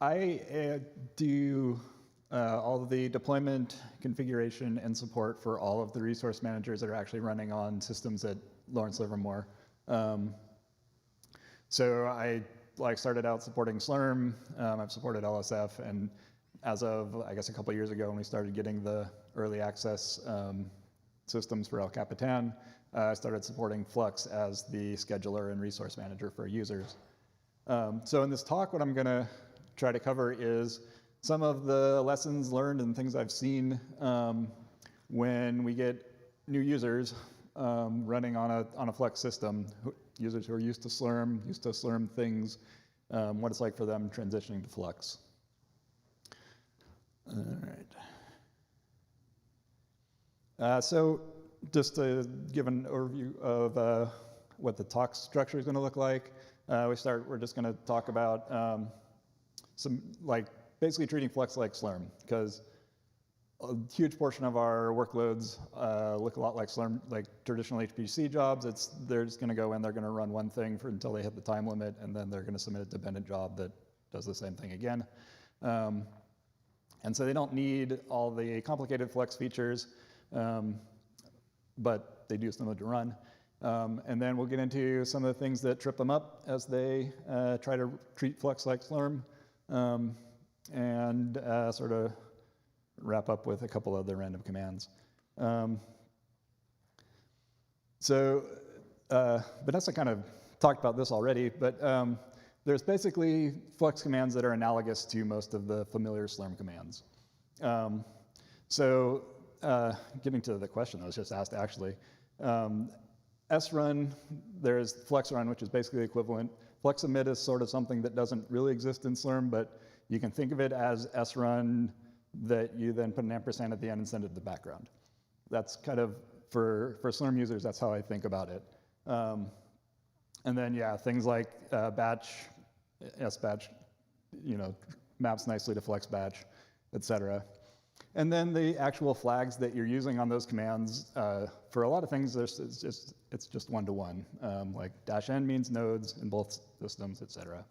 I do all of the deployment, configuration, and support for all of the resource managers that are actually running on systems at Lawrence Livermore. So I started out supporting Slurm. I've supported LSF, and as of, I guess, a couple years ago when we started getting the early access systems for El Capitan, I started supporting Flux as the scheduler and resource manager for users. So in this talk, what I'm going to try to cover is some of the lessons learned and things I've seen when we get new users running on a Flux system, users who are used to Slurm things, what it's like for them transitioning to Flux. All right. So just to give an overview of what the talk structure is going to look like, we're just going to talk about basically treating Flux like Slurm, because a huge portion of our workloads look a lot like Slurm, like traditional HPC jobs. They're just going to go in, they're going to run one thing until they hit the time limit, and then they're going to submit a dependent job that does the same thing again. And so they don't need all the complicated Flux features, but they do still need to run. And then we'll get into some of the things that trip them up as they try to treat Flux like Slurm, and sort of wrap up with a couple other random commands. So Vanessa kind of talked about this already, but there's basically Flux commands that are analogous to most of the familiar Slurm commands. Getting to the question that was just asked, actually, srun, there's Flux run, which is basically equivalent. Flux emit is sort of something that doesn't really exist in Slurm, but you can think of it as srun that you then put an ampersand at the end and send it to the background. That's kind of, for Slurm users, that's how I think about it. And then, yeah, things like batch, sbatch, maps nicely to Flux batch, et cetera. And then the actual flags that you're using on those commands, for a lot of things, it's just one-to-one. Like -n means nodes in both systems, et cetera.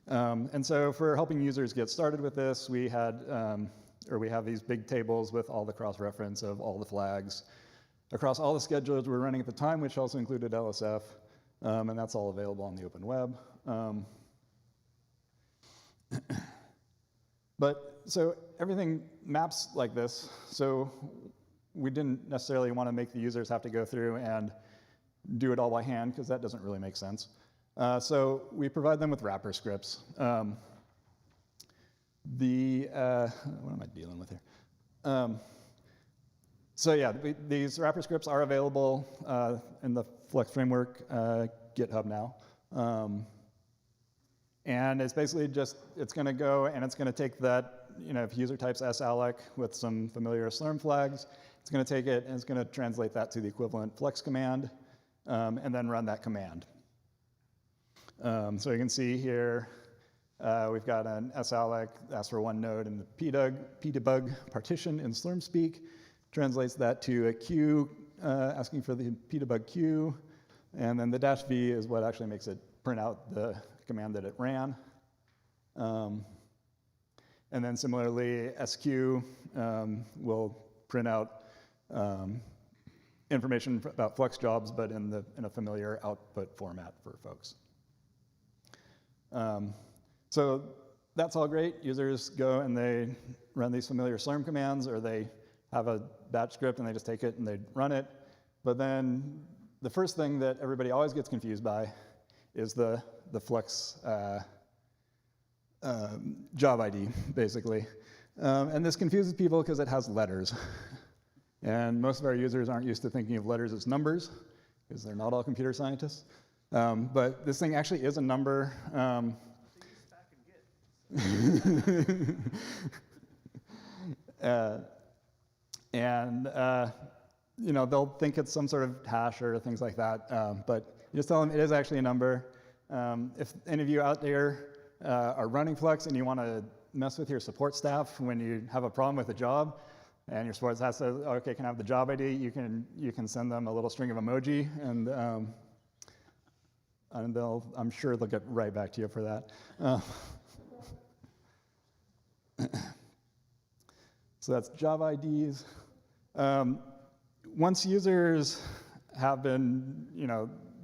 And so for helping users get started with this, we have these big tables with all the cross-reference of all the flags across all the schedulers we're running at the time, which also included LSF, and that's all available on the open web. So everything maps like this, so we didn't necessarily want to make the users have to go through and do it all by hand, because that doesn't really make sense. So we provide them with wrapper scripts. What am I dealing with here? So yeah, these wrapper scripts are available in the Flux framework GitHub now. And it's basically it's going to go and it's going to take that, if user types salloc with some familiar Slurm flags, it's going to take it and it's going to translate that to the equivalent Flux command, and then run that command. So you can see here, we've got an salloc, asks for one node in the pdebug partition in Slurm speak, translates that to a queue, asking for the pdebug queue, and then the -v is what actually makes it print out the command that it ran. And then similarly, sq will print out information about Flux jobs, but in a familiar output format for folks. So that's all great. Users go and they run these familiar Slurm commands, or they have a batch script and they just take it and they run it. But then the first thing that everybody always gets confused by is the Flux job ID, basically. And this confuses people because it has letters. And most of our users aren't used to thinking of letters as numbers, because they're not all computer scientists. But this thing actually is a number. They'll think it's some sort of hash or things like that. But you just tell them it is actually a number. If any of you out there are running Flux and you want to mess with your support staff when you have a problem with a job, and your support staff says, "Okay, can I have the job ID?" You can send them a little string of emoji, and I'm sure they'll get right back to you for that. So that's job IDs. Once users have been,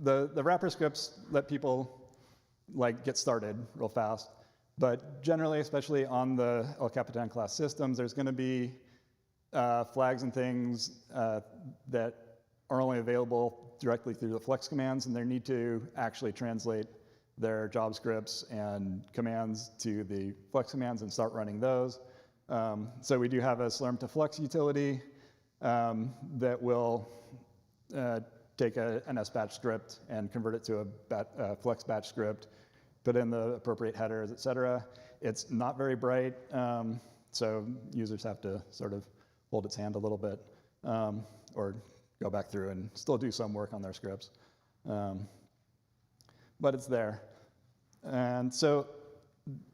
the wrapper scripts let people get started real fast. But generally, especially on the El Capitan class systems, there's going to be flags and things that are only available directly through the Flux commands, and they need to actually translate their job scripts and commands to the Flux commands and start running those. So we do have a Slurm to Flux utility that will take an S-batch script and convert it to a Flux batch script, put in the appropriate headers, et cetera. It's not very bright, so users have to sort of hold its hand a little bit, or go back through and still do some work on their scripts. But it's there. And so,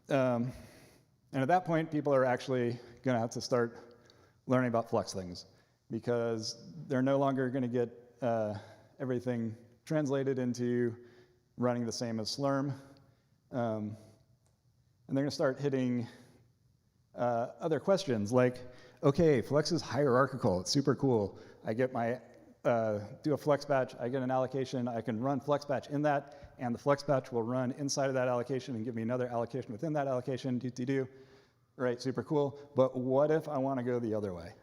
and at that point, people are actually going to have to start learning about Flux things, because they're no longer going to get everything translated into running the same as Slurm. And they're going to start hitting other questions like, okay, Flux is hierarchical, it's super cool. I get my, do a Flux batch, I get an allocation, I can run Flux batch in that, and the Flux batch will run inside of that allocation and give me another allocation within that allocation, right, super cool. But what if I want to go the other way?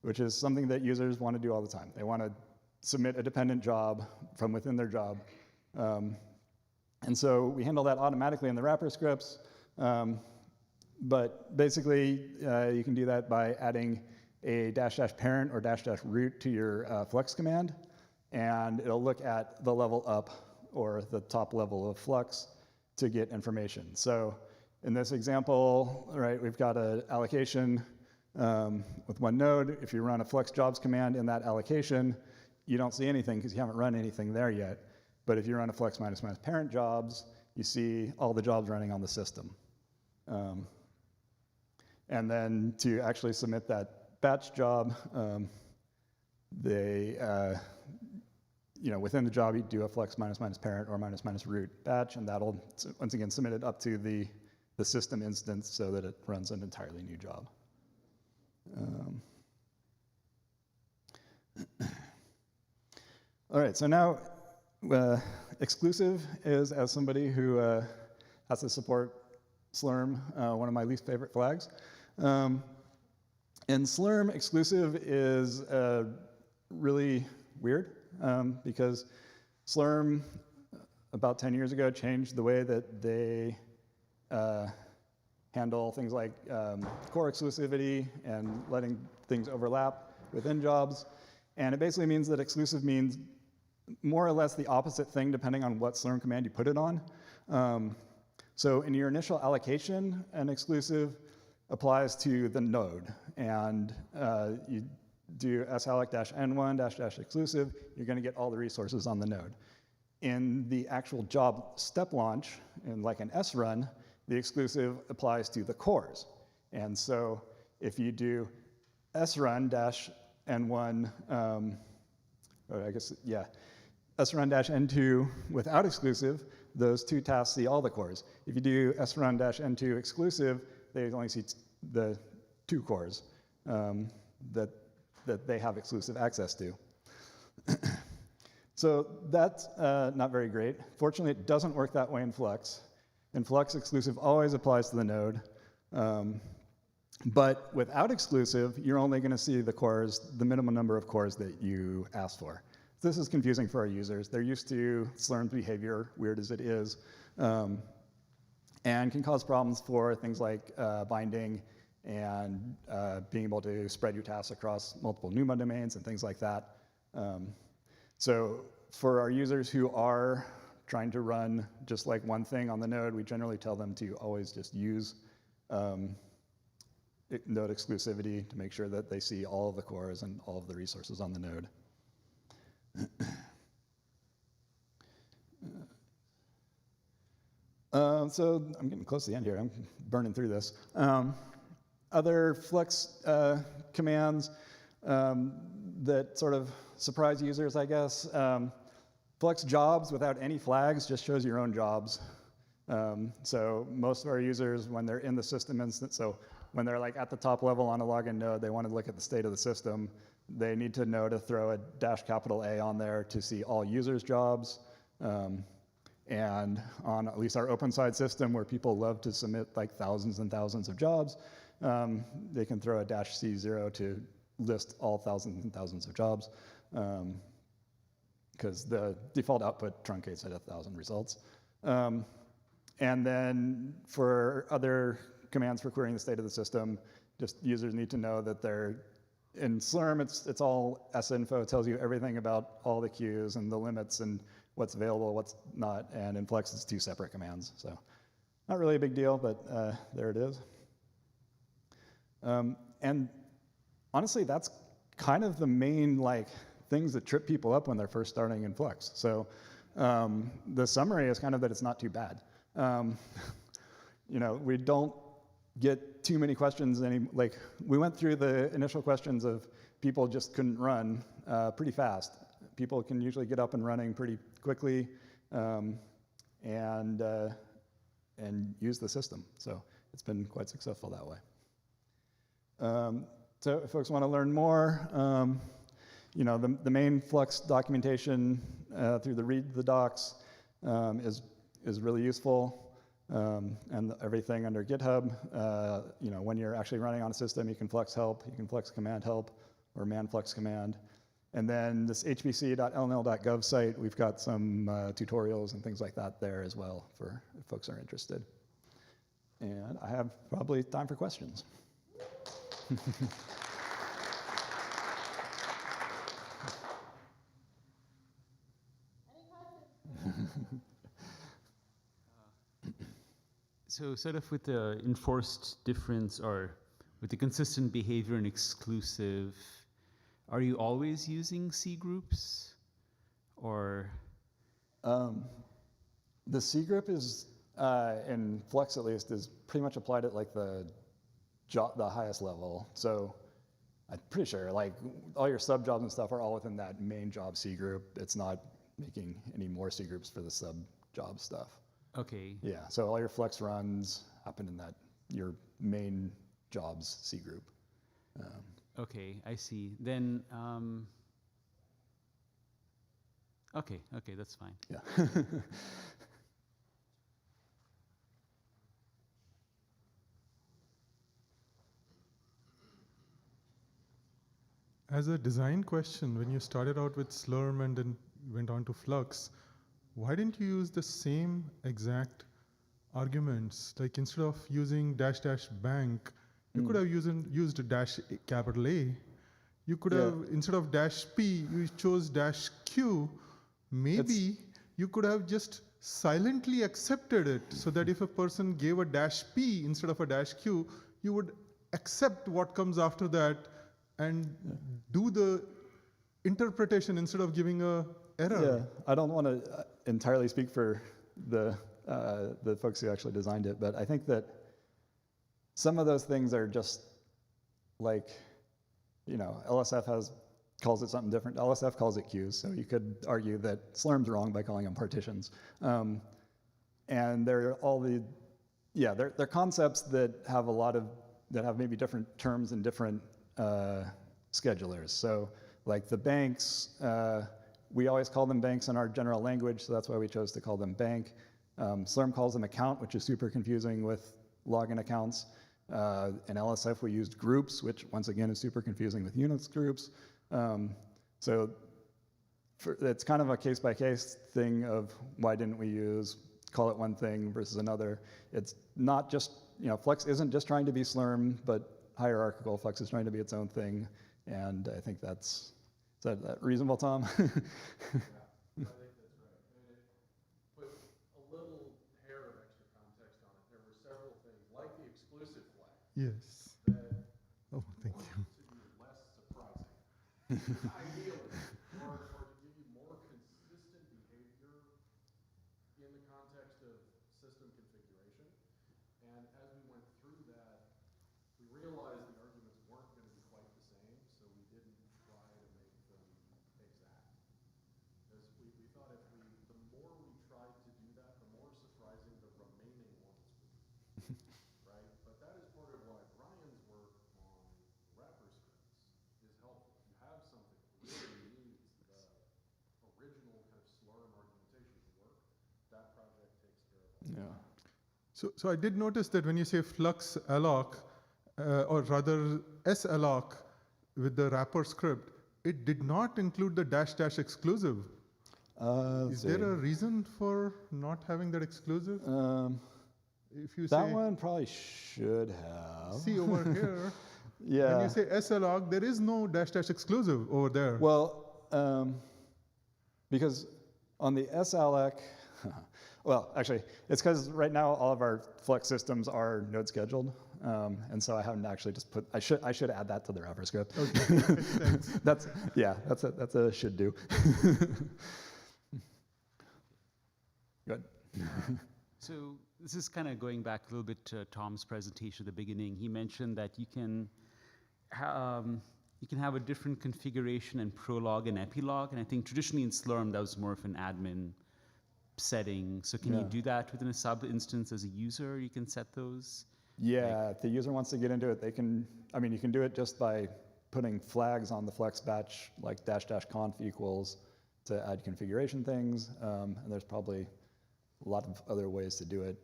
Which is something that users want to do all the time. They want to submit a dependent job from within their job. And so we handle that automatically in the wrapper scripts. But basically, you can do that by adding a -- parent or -- root to your Flux command, and it'll look at the level up or the top level of Flux to get information. So in this example, right, we've got an allocation with one node. If you run a Flux jobs command in that allocation, you don't see anything because you haven't run anything there yet. But if you run a Flux -- parent jobs, you see all the jobs running on the system. And then to actually submit that batch job, within the job, you do a Flux -- parent or -- root batch, and that'll, once again, submit it up to the system instance so that it runs an entirely new job. All right, so now exclusive is, as somebody who has to support Slurm, one of my least favorite flags. And Slurm exclusive is really weird because Slurm, about 10 years ago, changed the way that they handle things like core exclusivity and letting things overlap within jobs. And it basically means that exclusive means more or less the opposite thing depending on what Slurm command you put it on. So in your initial allocation, an exclusive applies to the node. And you do salloc -n1 -- exclusive, you're going to get all the resources on the node. In the actual job step launch, in like an S run, the exclusive applies to the cores. And so if you do srun -n1, srun -n2 without exclusive, those two tasks see all the cores. If you do srun -n2 exclusive, they only see the 2 cores that they have exclusive access to. So that's not very great. Fortunately, it doesn't work that way in Flux. In Flux, exclusive always applies to the node. But without exclusive, you're only going to see the cores, the minimum number of cores that you asked for. This is confusing for our users. They're used to Slurm's behavior, weird as it is, and can cause problems for things like binding and being able to spread your tasks across multiple NUMA domains and things like that. So for our users who are trying to run just like one thing on the node, we generally tell them to always just use node exclusivity to make sure that they see all of the cores and all of the resources on the node. So I'm getting close to the end here. I'm burning through this. Other Flux commands that sort of surprise users, I guess. Flux jobs without any flags just shows your own jobs. So most of our users, when they're in the system instance, so when they're like at the top level on a login node, they want to look at the state of the system. They need to know to throw a -A on there to see all users' jobs. And on at least our open side system, where people love to submit like thousands and thousands of jobs, they can throw a -C0 to list all thousands and thousands of jobs, because the default output truncates at 1,000 results. And then for other commands for querying the state of the system, just users need to know that they're, in Slurm, it's all sinfo. It tells you everything about all the queues and the limits and what's available, what's not. And in Flux, it's 2 separate commands. So not really a big deal, but there it is. And honestly, that's kind of the main things that trip people up when they're first starting in Flux. So the summary is kind of that it's not too bad. We don't get too many questions. We went through the initial questions of people just couldn't run pretty fast. People can usually get up and running pretty quickly and use the system. So it's been quite successful that way. So if folks want to learn more, the main Flux documentation through the read the docs is really useful. And everything under GitHub, when you're actually running on a system, you can Flux help, you can Flux command help, or man Flux command. And then this hpc.lnl.gov site, we've got some tutorials and things like that there as well for if folks are interested. And I have probably time for questions. So sort of with the enforced difference or with the consistent behavior and exclusive, are you always using C groups or? The C group is, in Flux at least, is pretty much applied at the highest level. So I'm pretty sure all your sub jobs and stuff are all within that main job C group. It's not making any more C groups for the sub job stuff. Okay. Yeah, so all your Flux runs happen in your main jobs C group. Okay, I see. Then, okay, that's fine. Yeah. As a design question, when you started out with Slurm and then went on to Flux, why didn't you use the same exact arguments? Like instead of using --bank, you could have used -A. You could have, instead of -P, you chose -Q. Maybe you could have just silently accepted it so that if a person gave a -P instead of a -Q, you would accept what comes after that and do the interpretation instead of giving a error. Yeah, I don't want to entirely speak for the folks who actually designed it, but I think that some of those things are just LSF calls it something different. LSF calls it queues, so you could argue that Slurm's wrong by calling them partitions. And they're all they're concepts that have have maybe different terms and different schedulers. So the banks, we always call them banks in our general language, so that's why we chose to call them bank. Slurm calls them account, which is super confusing with login accounts. In LSF, we used groups, which once again is super confusing with Unix groups. So it's kind of a case-by-case thing of why didn't we call it one thing versus another. It's not just, Flux isn't just trying to be Slurm, but hierarchical. Flux is trying to be its own thing, and I think is that reasonable, Tom? I think that's right. And it put a little hair of extra context on it. There were several things, like the exclusive flag, Yes. that Thank you. to be less surprising. Ideally, or to give you more consistent behavior in the context of system configuration. And as we went through that, we realized the arguments weren't going to be quite the same, so we didn't try to make them exact. Because we thought the more we tried to do that, the more surprising the remaining So I did notice that when you say flux alloc, or rather salloc with the wrapper script, it did not include the dash dash exclusive. Is there a reason for not having that exclusive? If you That say, one probably should have. see over here, Yeah. when you say salloc, there is no dash dash exclusive over there. Well, because on the salloc, well, actually, it's because right now all of our Flux systems are node scheduled, and so I haven't actually just put. I should add that to the wrapper script. Okay, thanks. That's a should do. Good. So this is kind of going back a little bit to Tom's presentation at the beginning. He mentioned that you can have a different configuration in prologue and epilogue, and I think traditionally in Slurm that was more of an admin setting. So can you do that within a sub instance as a user? You can set those. Yeah, if the user wants to get into it, they can. I mean, you can do it just by putting flags on the Flux batch, like --conf equals, to add configuration things. And there's probably a lot of other ways to do it.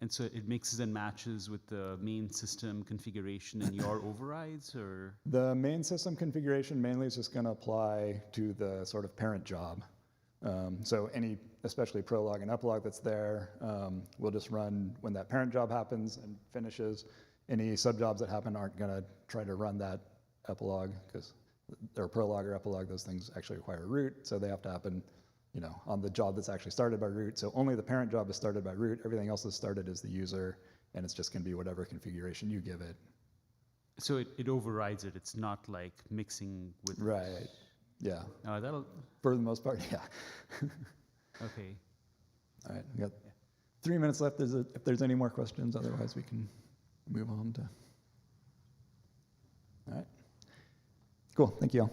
And so it mixes and matches with the main system configuration and your overrides, or? The main system configuration mainly is just going to apply to the sort of parent job. So any, especially prologue and epilogue that's there, will just run when that parent job happens and finishes. Any subjobs that happen aren't going to try to run that epilogue because they're prologue or epilogue. Those things actually require root, so they have to happen, you know, on the job that's actually started by root. So only the parent job is started by root. Everything else is started as the user, and it's just going to be whatever configuration you give it. So it overrides it. It's not like mixing with. Right. Yeah. That'll. For the most part, yeah. Okay. All right. We got 3 minutes left. If there's any more questions, otherwise we can move on to. All right. Cool. Thank you all.